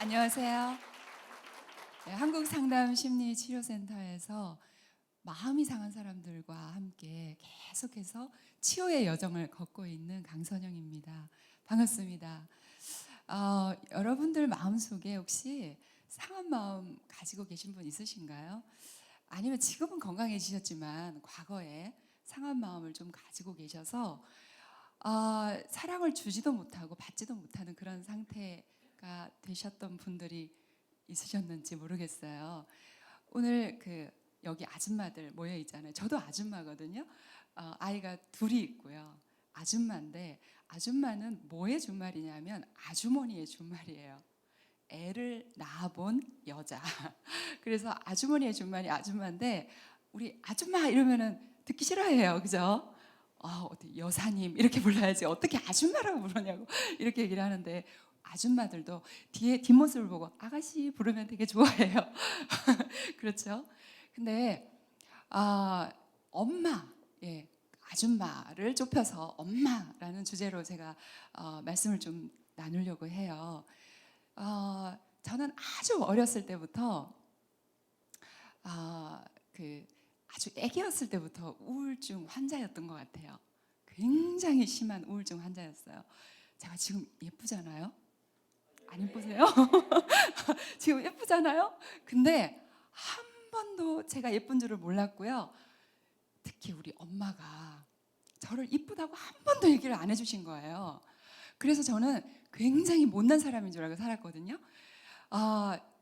안녕하세요. 네, 한국상담심리치료센터에서 마음이 상한 사람들과 함께 계속해서 치유의 여정을 걷고 있는 강선영입니다. 반갑습니다. 여러분들 마음속에 혹시 상한 마음 가지고 계신 분 있으신가요? 아니면 지금은 건강해지셨지만 과거에 상한 마음을 좀 가지고 계셔서 사랑을 주지도 못하고 받지도 못하는 그런 상태가 되셨던 분들이 있으셨는지 모르겠어요. 오늘 여기 아줌마들 모여 있잖아요. 저도 아줌마거든요. 아이가 둘이 있고요. 아줌마인데 아줌마는 뭐의 준말이냐면 아주머니의 준말이에요. 애를 낳아본 여자. 그래서 아주머니의 준말이 아줌마인데 우리 아줌마 이러면은 듣기 싫어해요. 그죠? 어떻게 여사님 이렇게 불러야지 어떻게 아줌마라고 부르냐고 이렇게 얘기를 하는데 아줌마들도 뒤에 뒷모습을 보고 아가씨 부르면 되게 좋아해요. 그렇죠? 근데 엄마, 예, 아줌마를 좁혀서 엄마라는 주제로 제가 말씀을 좀 나누려고 해요. 저는 아주 어렸을 때부터 그 아주 아기였을 때부터 우울증 환자였던 것 같아요. 굉장히 심한 우울증 환자였어요. 제가 지금 예쁘잖아요? 안 예쁘세요? 지금 예쁘잖아요? 근데 한 번도 제가 예쁜 줄을 몰랐고요. 특히 우리 엄마가 저를 이쁘다고 한 번도 얘기를 안 해주신 거예요. 그래서 저는 굉장히 못난 사람인 줄 알고 살았거든요.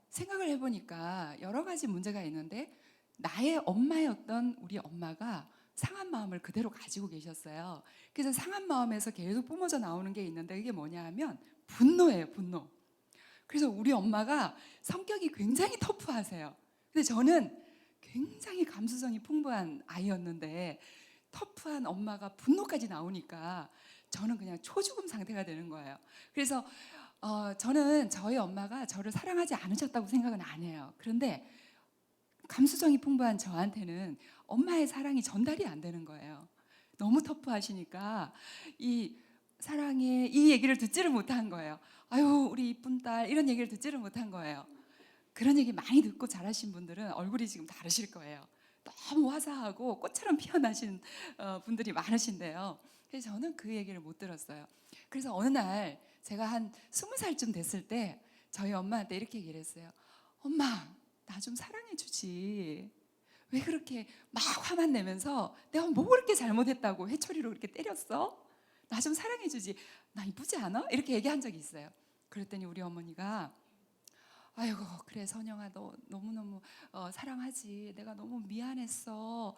생각을 해보니까 여러 가지 문제가 있는데 나의 엄마였던 우리 엄마가 상한 마음을 그대로 가지고 계셨어요. 그래서 상한 마음에서 계속 뿜어져 나오는 게 있는데 이게 뭐냐 하면 분노예요, 분노. 그래서 우리 엄마가 성격이 굉장히 터프하세요. 근데 저는 굉장히 감수성이 풍부한 아이였는데 터프한 엄마가 분노까지 나오니까 저는 그냥 초죽음 상태가 되는 거예요. 그래서 저는 저희 엄마가 저를 사랑하지 않으셨다고 생각은 안 해요. 그런데 감수성이 풍부한 저한테는 엄마의 사랑이 전달이 안 되는 거예요. 너무 터프하시니까 이 사랑에 이 얘기를 듣지를 못한 거예요. 아유 우리 이쁜 딸 이런 얘기를 듣지를 못한 거예요. 그런 얘기 많이 듣고 자라신 분들은 얼굴이 지금 다르실 거예요. 너무 화사하고 꽃처럼 피어나신 분들이 많으신데요. 그래서 저는 그 얘기를 못 들었어요. 그래서 어느 날 제가 한 20살쯤 됐을 때 저희 엄마한테 이렇게 얘기를 했어요. 엄마, 나 좀 사랑해 주지. 왜 그렇게 막 화만 내면서 내가 뭐 그렇게 잘못했다고 회초리로 그렇게 때렸어? 나 좀 사랑해 주지. 나 이쁘지 않아? 이렇게 얘기한 적이 있어요. 그랬더니 우리 어머니가 아이고 그래 선영아 너 너무너무 사랑하지. 내가 너무 미안했어.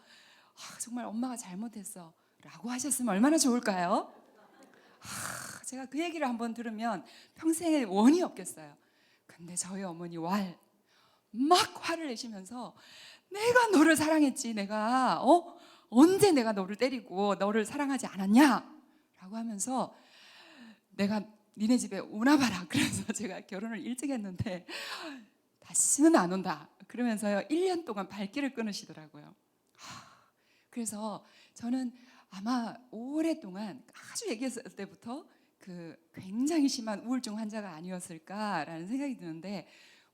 정말 엄마가 잘못했어. 라고 하셨으면 얼마나 좋을까요? 제가 그 얘기를 한번 들으면 평생에 원이 없겠어요. 근데 저희 어머니 막 화를 내시면서 내가 너를 사랑했지. 내가 언제 내가 너를 때리고 너를 사랑하지 않았냐? 라고 하면서 내가 니네 집에 오나 봐라. 그래서 제가 결혼을 일찍 했는데 다시는 안 온다. 그러면서요 1년 동안 발길을 끊으시더라고요. 그래서 저는 아마 오랫동안 아주 얘기했을 때부터 그 굉장히 심한 우울증 환자가 아니었을까라는 생각이 드는데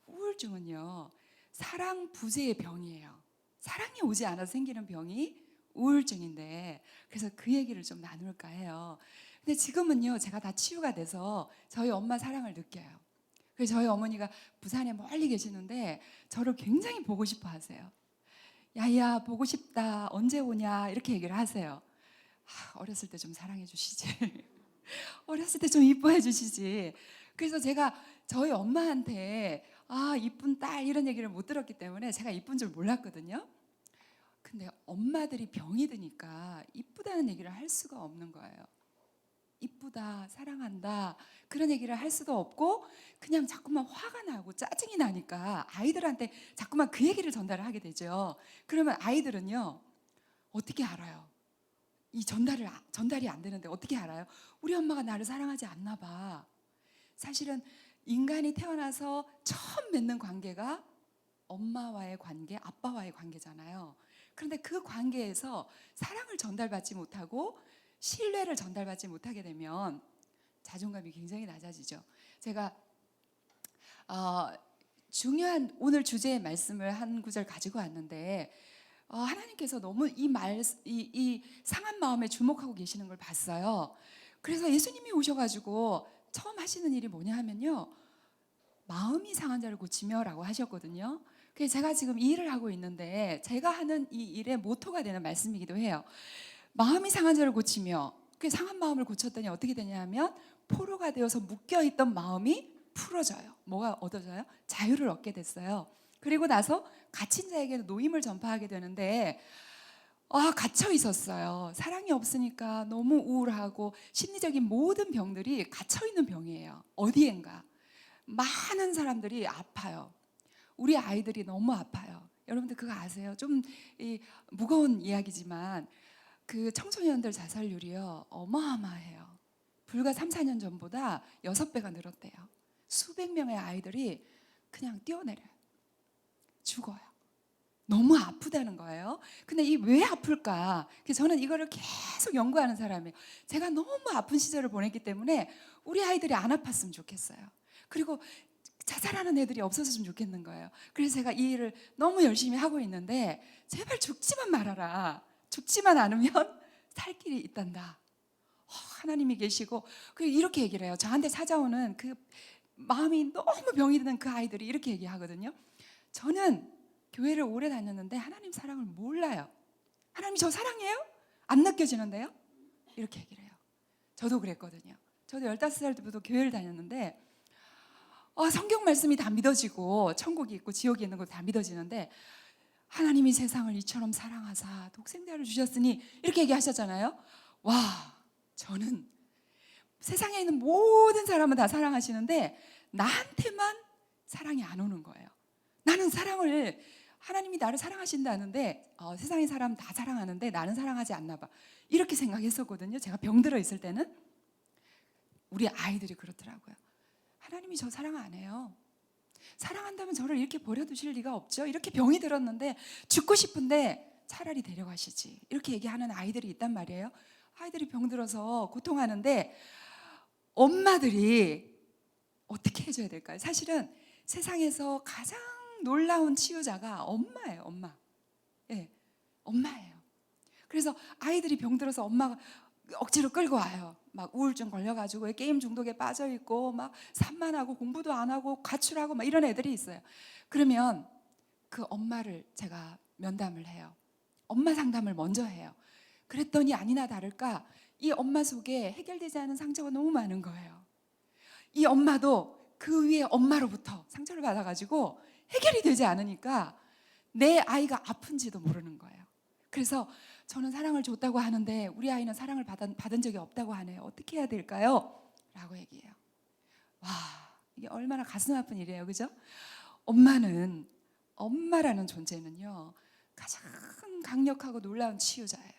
우울증은요 사랑 부재의 병이에요. 사랑이 오지 않아서 생기는 병이 우울증인데 그래서 그 얘기를 좀 나눌까 해요. 근데 지금은요 제가 다 치유가 돼서 저희 엄마 사랑을 느껴요. 그래서 저희 어머니가 부산에 멀리 계시는데 저를 굉장히 보고 싶어 하세요. 야야 보고 싶다 언제 오냐 이렇게 얘기를 하세요. 어렸을 때 좀 사랑해 주시지. 어렸을 때 좀 이뻐해 주시지. 그래서 제가 저희 엄마한테 이쁜 딸 이런 얘기를 못 들었기 때문에 제가 이쁜 줄 몰랐거든요. 근데 엄마들이 병이 드니까 이쁘다는 얘기를 할 수가 없는 거예요. 이쁘다, 사랑한다 그런 얘기를 할 수도 없고 그냥 자꾸만 화가 나고 짜증이 나니까 아이들한테 자꾸만 그 얘기를 전달을 하게 되죠. 그러면 아이들은요 어떻게 알아요? 이 전달이 안 되는데 어떻게 알아요? 우리 엄마가 나를 사랑하지 않나 봐. 사실은 인간이 태어나서 처음 맺는 관계가 엄마와의 관계, 아빠와의 관계잖아요. 그런데 그 관계에서 사랑을 전달받지 못하고 신뢰를 전달받지 못하게 되면 자존감이 굉장히 낮아지죠. 제가 중요한 오늘 주제의 말씀을 한 구절 가지고 왔는데 하나님께서 너무 이 상한 마음에 주목하고 계시는 걸 봤어요. 그래서 예수님이 오셔가지고 처음 하시는 일이 뭐냐 하면요, 마음이 상한 자를 고치며라고 하셨거든요. 그래서 제가 지금 이 일을 하고 있는데 제가 하는 이 일의 모토가 되는 말씀이기도 해요. 마음이 상한 자를 고치며, 그 상한 마음을 고쳤더니 어떻게 되냐 하면 포로가 되어서 묶여있던 마음이 풀어져요. 뭐가 얻어져요? 자유를 얻게 됐어요. 그리고 나서 갇힌 자에게는 노임을 전파하게 되는데 갇혀 있었어요. 사랑이 없으니까 너무 우울하고 심리적인 모든 병들이 갇혀 있는 병이에요. 어디엔가 많은 사람들이 아파요. 우리 아이들이 너무 아파요. 여러분들 그거 아세요? 좀 무거운 이야기지만 그 청소년들 자살률이요 어마어마해요. 불과 3, 4년 전보다 6배가 늘었대요. 수백 명의 아이들이 그냥 뛰어내려요. 죽어요. 너무 아프다는 거예요. 근데 이 왜 아플까? 저는 이거를 계속 연구하는 사람이에요. 제가 너무 아픈 시절을 보냈기 때문에 우리 아이들이 안 아팠으면 좋겠어요. 그리고 자살하는 애들이 없어졌으면 좋겠는 거예요. 그래서 제가 이 일을 너무 열심히 하고 있는데 제발 죽지만 말아라. 죽지만 않으면 살 길이 있단다. 하나님이 계시고, 그리고 이렇게 얘기를 해요. 저한테 찾아오는 그 마음이 너무 병이 드는 그 아이들이 이렇게 얘기하거든요. 저는 교회를 오래 다녔는데 하나님 사랑을 몰라요. 하나님 저 사랑해요? 안 느껴지는데요? 이렇게 얘기를 해요. 저도 그랬거든요. 저도 15살 때부터 교회를 다녔는데 성경 말씀이 다 믿어지고 천국이 있고 지옥이 있는 거 다 믿어지는데 하나님이 세상을 이처럼 사랑하사 독생자를 주셨으니 이렇게 얘기하셨잖아요. 와, 저는 세상에 있는 모든 사람은 다 사랑하시는데 나한테만 사랑이 안 오는 거예요. 나는 사랑을, 하나님이 나를 사랑하신다는데 세상의 사람 다 사랑하는데 나는 사랑하지 않나 봐. 이렇게 생각했었거든요. 제가 병들어 있을 때는. 우리 아이들이 그렇더라고요. 하나님이 저 사랑 안 해요. 사랑한다면 저를 이렇게 버려두실 리가 없죠. 이렇게 병이 들었는데 죽고 싶은데 차라리 데려가시지. 이렇게 얘기하는 아이들이 있단 말이에요. 아이들이 병들어서 고통하는데 엄마들이 어떻게 해줘야 될까요? 사실은 세상에서 가장 놀라운 치유자가 엄마예요. 엄마. 예, 엄마예요. 그래서 아이들이 병들어서 엄마가 억지로 끌고 와요. 막 우울증 걸려가지고 게임 중독에 빠져있고 막 산만하고 공부도 안 하고 가출하고 막 이런 애들이 있어요. 그러면 그 엄마를 제가 면담을 해요. 엄마 상담을 먼저 해요. 그랬더니 아니나 다를까 이 엄마 속에 해결되지 않은 상처가 너무 많은 거예요. 이 엄마도 그 위에 엄마로부터 상처를 받아가지고 해결이 되지 않으니까 내 아이가 아픈지도 모르는 거예요. 그래서 저는 사랑을 줬다고 하는데 우리 아이는 사랑을 받은 적이 없다고 하네요. 어떻게 해야 될까요? 라고 얘기해요. 와, 이게 얼마나 가슴 아픈 일이에요. 그죠? 엄마라는 존재는요 가장 강력하고 놀라운 치유자예요.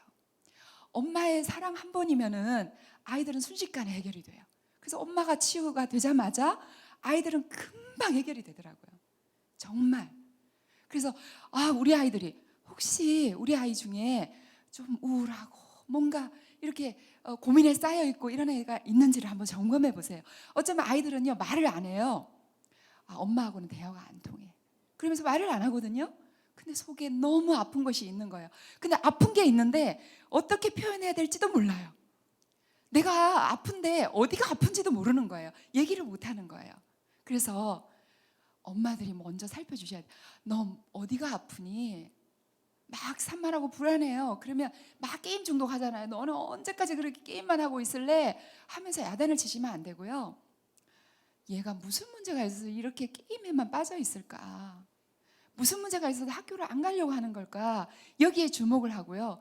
엄마의 사랑 한 번이면은 아이들은 순식간에 해결이 돼요. 그래서 엄마가 치유가 되자마자 아이들은 금방 해결이 되더라고요. 정말. 그래서 우리 아이들이 혹시 우리 아이 중에 좀 우울하고 뭔가 이렇게 고민에 쌓여 있고 이런 애가 있는지를 한번 점검해 보세요. 어쩌면 아이들은요 말을 안 해요. 엄마하고는 대화가 안 통해. 그러면서 말을 안 하거든요. 근데 속에 너무 아픈 것이 있는 거예요. 근데 아픈 게 있는데 어떻게 표현해야 될지도 몰라요. 내가 아픈데 어디가 아픈지도 모르는 거예요. 얘기를 못 하는 거예요. 그래서 엄마들이 먼저 살펴주셔야 돼요. 너 어디가 아프니? 막 산만하고 불안해요. 그러면 막 게임 중독하잖아요. 너는 언제까지 그렇게 게임만 하고 있을래? 하면서 야단을 치시면 안 되고요. 얘가 무슨 문제가 있어서 이렇게 게임에만 빠져 있을까? 무슨 문제가 있어서 학교를 안 가려고 하는 걸까? 여기에 주목을 하고요.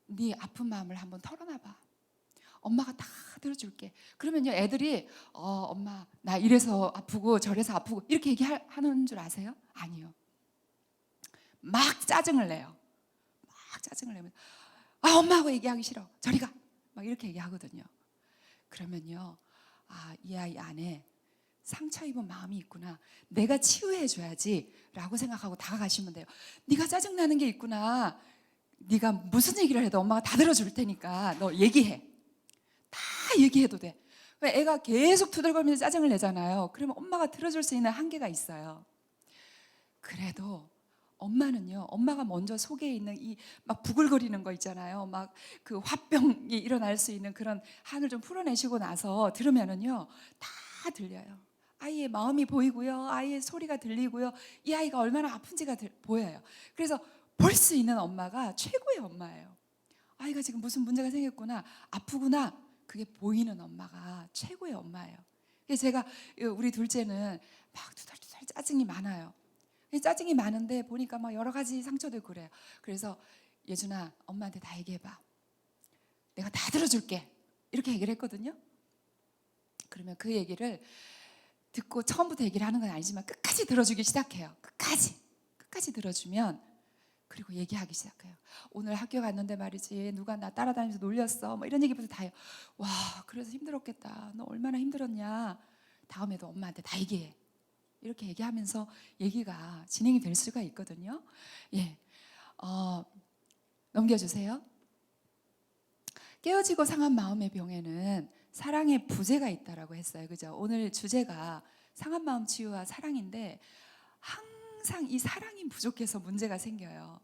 네 아픈 마음을 한번 털어놔봐. 엄마가 다 들어줄게. 그러면요 애들이 엄마 나 이래서 아프고 저래서 아프고 이렇게 얘기하는 줄 아세요? 아니요. 막 짜증을 내요. 막 짜증을 내면 엄마하고 얘기하기 싫어. 저리 가. 막 이렇게 얘기하거든요. 그러면요 이 아이 안에 상처 입은 마음이 있구나. 내가 치유해 줘야지 라고 생각하고 다가가시면 돼요. 네가 짜증나는 게 있구나. 네가 무슨 얘기를 해도 엄마가 다 들어줄 테니까 너 얘기해. 다 얘기해도 돼. 애가 계속 투덜거리면서 짜증을 내잖아요. 그러면 엄마가 들어줄 수 있는 한계가 있어요. 그래도 엄마는요, 엄마가 먼저 속에 있는 이 막 부글거리는 거 있잖아요. 막 그 화병이 일어날 수 있는 그런 한을 좀 풀어내시고 나서 들으면은요, 다 들려요. 아이의 마음이 보이고요, 아이의 소리가 들리고요, 이 아이가 얼마나 아픈지가 보여요. 그래서 볼 수 있는 엄마가 최고의 엄마예요. 아이가 지금 무슨 문제가 생겼구나, 아프구나, 그게 보이는 엄마가 최고의 엄마예요. 그래서 제가 우리 둘째는 막 투덜투덜 짜증이 많아요. 짜증이 많은데 보니까 막 여러 가지 상처도 있고 그래요. 그래서 예준아, 엄마한테 다 얘기해봐. 내가 다 들어줄게. 이렇게 얘기를 했거든요. 그러면 그 얘기를 듣고 처음부터 얘기를 하는 건 아니지만 끝까지 들어주기 시작해요. 끝까지 들어주면, 그리고 얘기하기 시작해요. 오늘 학교 갔는데 말이지, 누가 나 따라다니면서 놀렸어, 뭐 이런 얘기부터 다 해요. 와, 그래서 힘들었겠다. 너 얼마나 힘들었냐. 다음에도 엄마한테 다 얘기해. 이렇게 얘기하면서 얘기가 진행이 될 수가 있거든요. 예, 넘겨주세요. 깨어지고 상한 마음의 병에는 사랑의 부재가 있다라고 했어요. 그죠? 오늘 주제가 상한 마음 치유와 사랑인데, 항상 이 사랑이 부족해서 문제가 생겨요.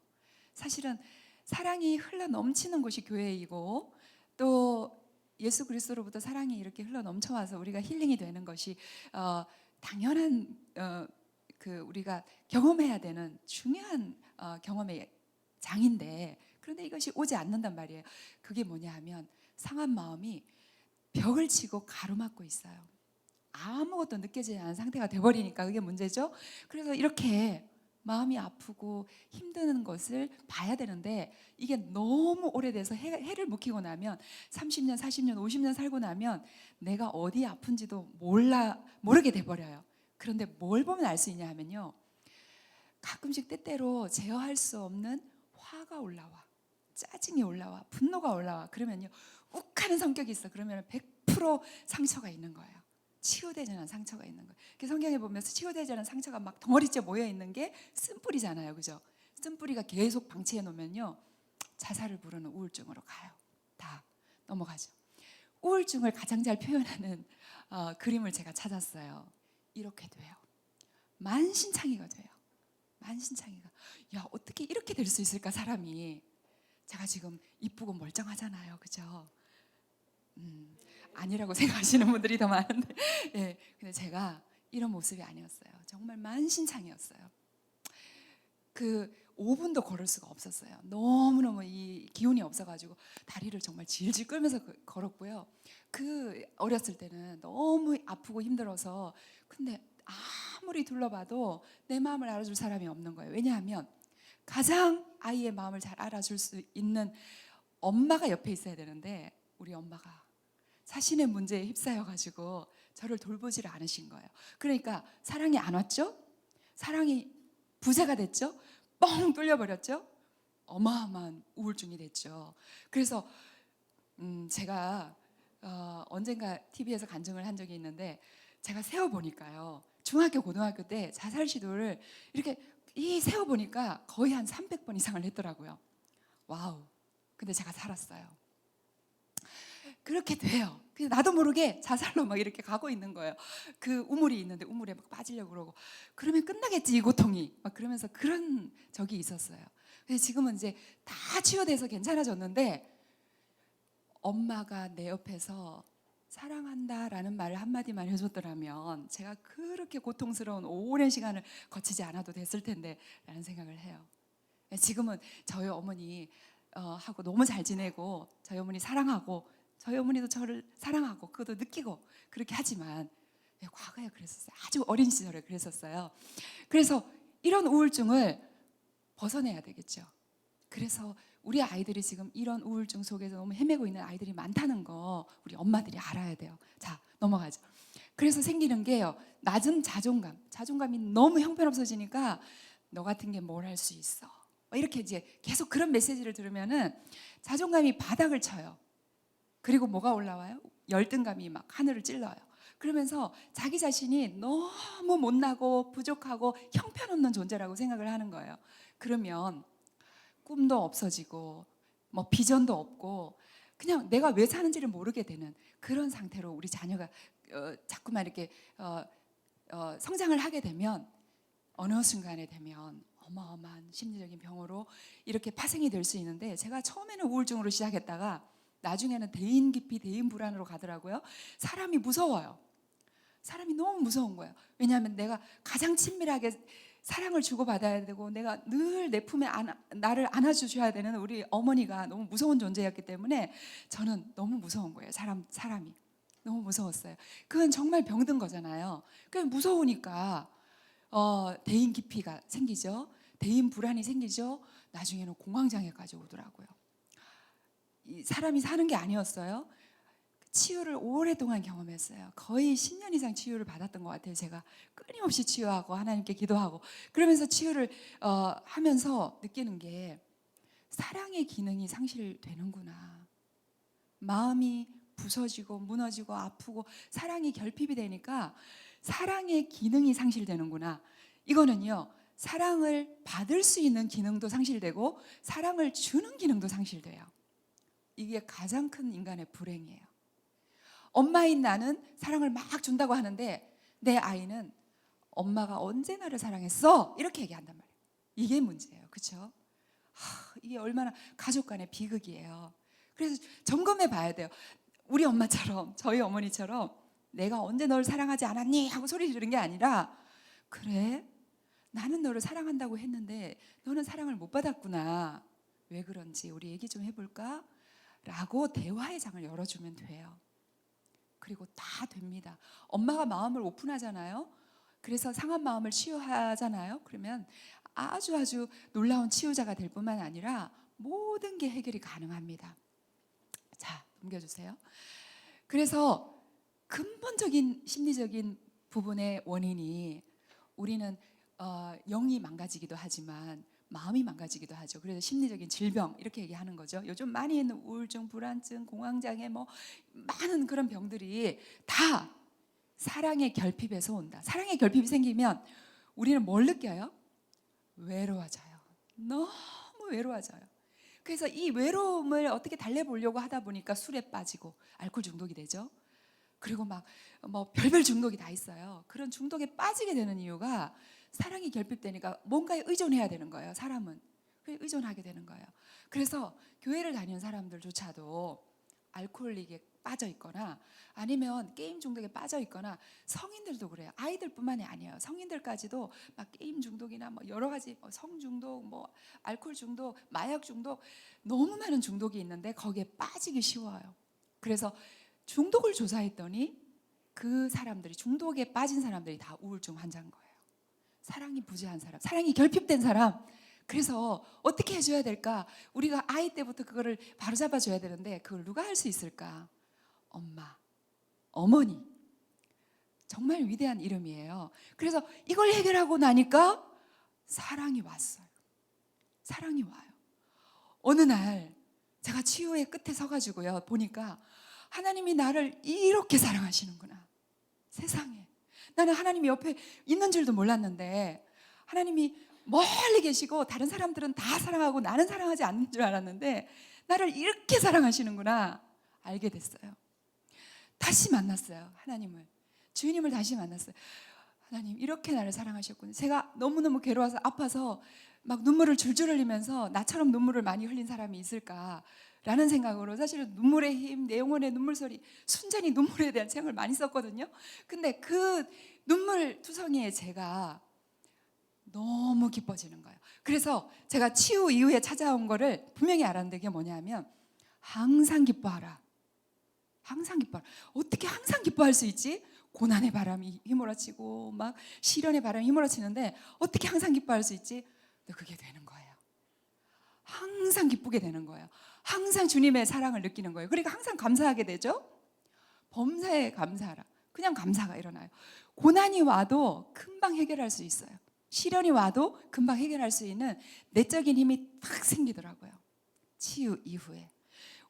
사실은 사랑이 흘러 넘치는 곳이 교회이고, 또 예수 그리스도로부터 사랑이 이렇게 흘러 넘쳐와서 우리가 힐링이 되는 것이 당연한 그 우리가 경험해야 되는 중요한 경험의 장인데, 그런데 이것이 오지 않는단 말이에요. 그게 뭐냐 하면, 상한 마음이 벽을 치고 가로막고 있어요. 아무것도 느껴지지 않은 상태가 돼버리니까 그게 문제죠. 그래서 이렇게 마음이 아프고 힘드는 것을 봐야 되는데, 이게 너무 오래돼서 해를 묵히고 나면 30년, 40년, 50년 살고 나면 내가 어디 아픈지도 모르게 돼버려요. 그런데 뭘 보면 알 수 있냐 하면요, 가끔씩 때때로 제어할 수 없는 화가 올라와, 짜증이 올라와, 분노가 올라와. 그러면요, 욱하는 성격이 있어. 그러면 100% 상처가 있는 거예요. 치유되지 않은 상처가 있는 거예요. 성경에 보면 치유되지 않은 상처가 막 덩어리째 모여 있는 게 쓴뿌리잖아요. 그죠? 쓴뿌리가 계속 방치해 놓으면요, 자살을 부르는 우울증으로 가요. 다 넘어가죠. 우울증을 가장 잘 표현하는 그림을 제가 찾았어요. 이렇게 돼요. 만신창이가 돼요. 만신창이가. 야, 어떻게 이렇게 될 수 있을까, 사람이. 제가 지금 이쁘고 멀쩡하잖아요. 그죠? 아니라고 생각하시는 분들이 더 많은데, 예, 근데 제가 이런 모습이 아니었어요. 정말 만신창이었어요. 그 5분도 걸을 수가 없었어요. 너무너무 이 기운이 없어가지고 다리를 정말 질질 끌면서 걸었고요. 그 어렸을 때는 너무 아프고 힘들어서, 근데 아무리 둘러봐도 내 마음을 알아줄 사람이 없는 거예요. 왜냐하면 가장 아이의 마음을 잘 알아줄 수 있는 엄마가 옆에 있어야 되는데, 우리 엄마가 자신의 문제에 휩싸여가지고 저를 돌보지를 않으신 거예요. 그러니까 사랑이 안 왔죠? 사랑이 부재가 됐죠? 뻥 뚫려버렸죠? 어마어마한 우울증이 됐죠. 그래서 제가 언젠가 TV에서 간증을 한 적이 있는데, 제가 세어보니까요, 중학교 고등학교 때 자살 시도를 이렇게 세어보니까 거의 한 300번 이상을 했더라고요. 와우. 근데 제가 살았어요. 그렇게 돼요. 그래서 나도 모르게 자살로 막 이렇게 가고 있는 거예요. 그 우물이 있는데 우물에 막 빠지려고 그러고, 그러면 끝나겠지 이 고통이, 막 그러면서 그런 적이 있었어요. 그래서 지금은 이제 다 치유돼서 괜찮아졌는데, 엄마가 내 옆에서 사랑한다라는 말을 한마디만 해줬더라면 제가 그렇게 고통스러운 오랜 시간을 거치지 않아도 됐을 텐데 라는 생각을 해요. 지금은 저희 어머니 하고 너무 잘 지내고, 저희 어머니 사랑하고, 저희 어머니도 저를 사랑하고 그것도 느끼고 그렇게 하지만, 과거에 그랬었어요. 아주 어린 시절에 그랬었어요. 그래서 이런 우울증을 벗어내야 되겠죠. 그래서 우리 아이들이 지금 이런 우울증 속에서 너무 헤매고 있는 아이들이 많다는 거 우리 엄마들이 알아야 돼요. 자, 넘어가죠. 그래서 생기는 게요, 낮은 자존감이 너무 형편없어지니까 너 같은 게 뭘 할 수 있어, 이렇게 이제 계속 그런 메시지를 들으면은 자존감이 바닥을 쳐요. 그리고 뭐가 올라와요? 열등감이 막 하늘을 찔러요. 그러면서 자기 자신이 너무 못나고 부족하고 형편없는 존재라고 생각을 하는 거예요. 그러면 꿈도 없어지고, 뭐 비전도 없고, 그냥 내가 왜 사는지를 모르게 되는 그런 상태로 우리 자녀가 자꾸만 이렇게 성장을 하게 되면 어느 순간에 되면 어마어마한 심리적인 병으로 이렇게 파생이 될 수 있는데, 제가 처음에는 우울증으로 시작했다가 나중에는 대인 기피, 대인 불안으로 가더라고요. 사람이 무서워요. 사람이 너무 무서운 거예요. 왜냐하면 내가 가장 친밀하게 사랑을 주고받아야 되고, 내가 늘 내 품에 나를 안아주셔야 되는 우리 어머니가 너무 무서운 존재였기 때문에 저는 너무 무서운 거예요. 사람이 너무 무서웠어요. 그건 정말 병든 거잖아요. 그냥 무서우니까 대인 기피가 생기죠. 대인 불안이 생기죠. 나중에는 공황장애까지 오더라고요. 이 사람이 사는 게 아니었어요. 치유를 오랫동안 경험했어요. 거의 10년 이상 치유를 받았던 것 같아요. 제가 끊임없이 치유하고 하나님께 기도하고 그러면서 치유를 하면서 느끼는 게, 사랑의 기능이 상실되는구나. 마음이 부서지고 무너지고 아프고 사랑이 결핍이 되니까 사랑의 기능이 상실되는구나. 이거는요, 사랑을 받을 수 있는 기능도 상실되고 사랑을 주는 기능도 상실돼요. 이게 가장 큰 인간의 불행이에요. 엄마인 나는 사랑을 막 준다고 하는데 내 아이는 엄마가 언제 나를 사랑했어? 이렇게 얘기한단 말이에요. 이게 문제예요. 그렇죠? 이게 얼마나 가족 간의 비극이에요. 그래서 점검해 봐야 돼요. 우리 엄마처럼, 저희 어머니처럼 내가 언제 널 사랑하지 않았니? 하고 소리 지르는 게 아니라, 그래? 나는 너를 사랑한다고 했는데 너는 사랑을 못 받았구나. 왜 그런지 우리 얘기 좀 해볼까? 라고 대화의 장을 열어주면 돼요. 그리고 다 됩니다. 엄마가 마음을 오픈하잖아요. 그래서 상한 마음을 치유하잖아요. 그러면 아주 놀라운 치유자가 될 뿐만 아니라 모든 게 해결이 가능합니다. 자, 넘겨주세요. 그래서 근본적인 심리적인 부분의 원인이, 우리는 영이 망가지기도 하지만 마음이 망가지기도 하죠. 그래서 심리적인 질병 이렇게 얘기하는 거죠. 요즘 많이 있는 우울증, 불안증, 공황장애, 뭐 많은 그런 병들이 다 사랑의 결핍에서 온다. 사랑의 결핍이 생기면 우리는 뭘 느껴요? 외로워져요. 너무 외로워져요. 그래서 이 외로움을 어떻게 달래보려고 하다 보니까 술에 빠지고 알코올 중독이 되죠. 그리고 막 뭐 별별 중독이 다 있어요. 그런 중독에 빠지게 되는 이유가 사랑이 결핍되니까 뭔가에 의존해야 되는 거예요. 사람은 의존하게 되는 거예요. 그래서 교회를 다니는 사람들조차도 알코올릭에 빠져 있거나 아니면 게임 중독에 빠져 있거나, 성인들도 그래요. 아이들뿐만이 아니에요. 성인들까지도 막 게임 중독이나 뭐 여러 가지 성 중독, 뭐 알코올 중독, 마약 중독, 너무 많은 중독이 있는데 거기에 빠지기 쉬워요. 그래서 중독을 조사했더니 그 사람들이, 중독에 빠진 사람들이 다 우울증 환자인 거예요. 사랑이 부재한 사람, 사랑이 결핍된 사람. 그래서 어떻게 해줘야 될까? 우리가 아이 때부터 그거를 바로잡아 줘야 되는데 그걸 누가 할 수 있을까? 엄마, 어머니. 정말 위대한 이름이에요. 그래서 이걸 해결하고 나니까 사랑이 왔어요. 사랑이 와요. 어느 날 제가 치유의 끝에 서가지고요, 보니까 하나님이 나를 이렇게 사랑하시는구나. 세상에. 나는 하나님이 옆에 있는 줄도 몰랐는데, 하나님이 멀리 계시고 다른 사람들은 다 사랑하고 나는 사랑하지 않는 줄 알았는데 나를 이렇게 사랑하시는구나 알게 됐어요. 다시 만났어요. 하나님을, 주님을 다시 만났어요. 하나님 이렇게 나를 사랑하셨군요. 제가 너무너무 괴로워서 아파서 막 눈물을 줄줄 흘리면서 나처럼 눈물을 많이 흘린 사람이 있을까라는 생각으로, 사실은 눈물의 힘, 내 영혼의 눈물소리, 순전히 눈물에 대한 책을 많이 썼거든요. 근데 그 눈물 투성이에 제가 너무 기뻐지는 거예요. 그래서 제가 치유 이후에 찾아온 거를 분명히 알았는데, 그게 뭐냐면 항상 기뻐하라. 항상 기뻐하라. 어떻게 항상 기뻐할 수 있지? 고난의 바람이 휘몰아치고 막 시련의 바람이 휘몰아치는데 어떻게 항상 기뻐할 수 있지? 근데 그게 되는 거예요. 항상 기쁘게 되는 거예요. 항상 주님의 사랑을 느끼는 거예요. 그러니까 항상 감사하게 되죠. 범사에 감사하라. 그냥 감사가 일어나요. 고난이 와도 금방 해결할 수 있어요. 시련이 와도 금방 해결할 수 있는 내적인 힘이 탁 생기더라고요. 치유 이후에.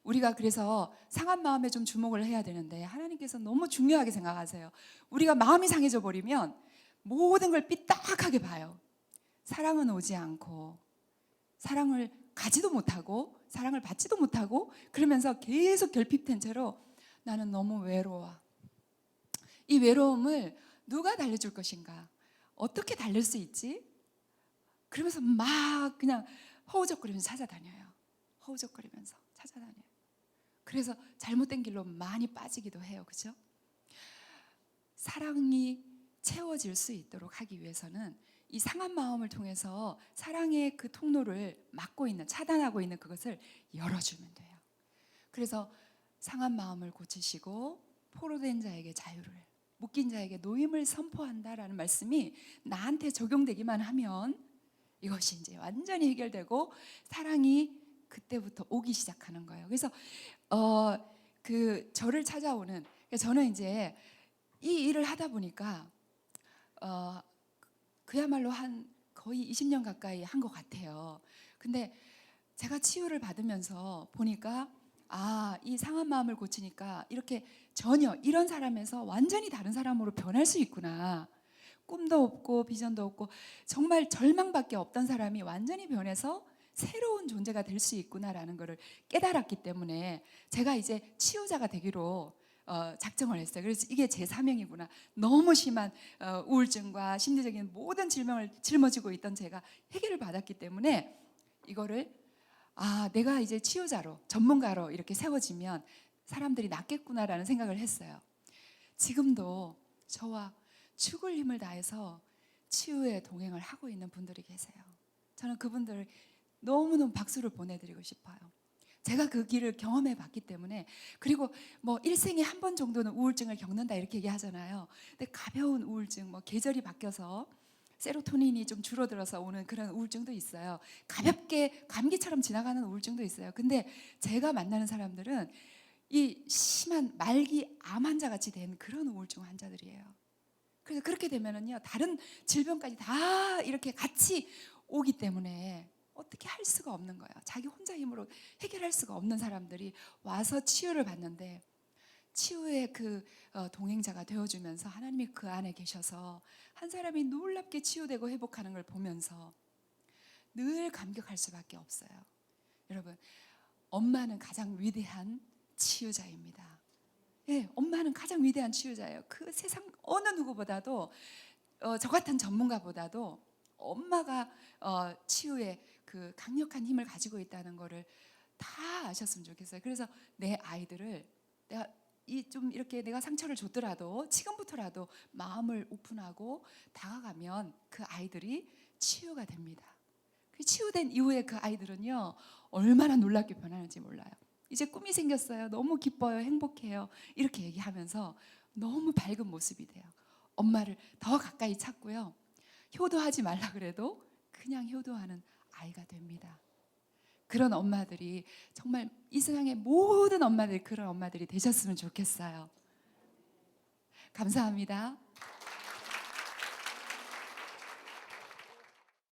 우리가 그래서 상한 마음에 좀 주목을 해야 되는데, 하나님께서 너무 중요하게 생각하세요. 우리가 마음이 상해져 버리면 모든 걸 삐딱하게 봐요. 사랑은 오지 않고, 사랑을 가지도 못하고, 사랑을 받지도 못하고 그러면서 계속 결핍된 채로 나는 너무 외로워. 이 외로움을 누가 달래줄 것인가? 어떻게 달랠 수 있지? 그러면서 막 그냥 허우적거리면서 찾아다녀요. 허우적거리면서 찾아다녀요. 그래서 잘못된 길로 많이 빠지기도 해요. 그죠? 사랑이 채워질 수 있도록 하기 위해서는 이 상한 마음을 통해서 사랑의 그 통로를 막고 있는, 차단하고 있는 그것을 열어주면 돼요. 그래서 상한 마음을 고치시고 포로된 자에게 자유를, 묶인 자에게 노임을 선포한다라는 말씀이 나한테 적용되기만 하면 이것이 이제 완전히 해결되고 사랑이 그때부터 오기 시작하는 거예요. 그래서 저를 찾아오는, 저는 이제 이 일을 하다 보니까 그야말로 한 거의 20년 가까이 한 것 같아요. 근데 제가 치유를 받으면서 보니까 이 상한 마음을 고치니까 이렇게 전혀 이런 사람에서 완전히 다른 사람으로 변할 수 있구나. 꿈도 없고 비전도 없고 정말 절망밖에 없던 사람이 완전히 변해서 새로운 존재가 될 수 있구나라는 것을 깨달았기 때문에 제가 이제 치유자가 되기로 작정을 했어요. 그래서 이게 제 사명이구나. 너무 심한 우울증과 심리적인 모든 질병을 짊어지고 있던 제가 해결을 받았기 때문에 이거를 내가 이제 치유자로, 전문가로 이렇게 세워지면 사람들이 낫겠구나라는 생각을 했어요. 지금도 저와 죽을 힘을 다해서 치유에 동행을 하고 있는 분들이 계세요. 저는 그분들을 너무너무 박수를 보내드리고 싶어요. 제가 그 길을 경험해 봤기 때문에. 그리고 뭐 일생에 한 번 정도는 우울증을 겪는다 이렇게 얘기하잖아요. 근데 가벼운 우울증, 뭐 계절이 바뀌어서 세로토닌이 좀 줄어들어서 오는 그런 우울증도 있어요. 가볍게 감기처럼 지나가는 우울증도 있어요. 근데 제가 만나는 사람들은 이 심한 말기 암 환자 같이 된 그런 우울증 환자들이에요. 그래서 그렇게 되면은요, 다른 질병까지 다 이렇게 같이 오기 때문에 어떻게 할 수가 없는 거예요. 자기 혼자 힘으로 해결할 수가 없는 사람들이 와서 치유를 받는데, 치유의 그 동행자가 되어주면서 하나님이 그 안에 계셔서 한 사람이 놀랍게 치유되고 회복하는 걸 보면서 늘 감격할 수밖에 없어요. 여러분, 엄마는 가장 위대한 치유자입니다. 예, 엄마는 가장 위대한 치유자예요. 그 세상 어느 누구보다도 저 같은 전문가보다도 엄마가 치유의 그 강력한 힘을 가지고 있다는 것을 다 아셨으면 좋겠어요. 그래서 내 아이들을 좀 이렇게 내가 상처를 줬더라도 지금부터라도 마음을 오픈하고 다가가면 그 아이들이 치유가 됩니다. 그 치유된 이후에 그 아이들은요, 얼마나 놀랍게 변하는지 몰라요. 이제 꿈이 생겼어요. 너무 기뻐요. 행복해요. 이렇게 얘기하면서 너무 밝은 모습이 돼요. 엄마를 더 가까이 찾고요. 효도하지 말라 그래도 그냥 효도하는 아이가 됩니다. 그런 엄마들이 정말 이 세상의 모든 엄마들이 그런 엄마들이 되셨으면 좋겠어요. 감사합니다.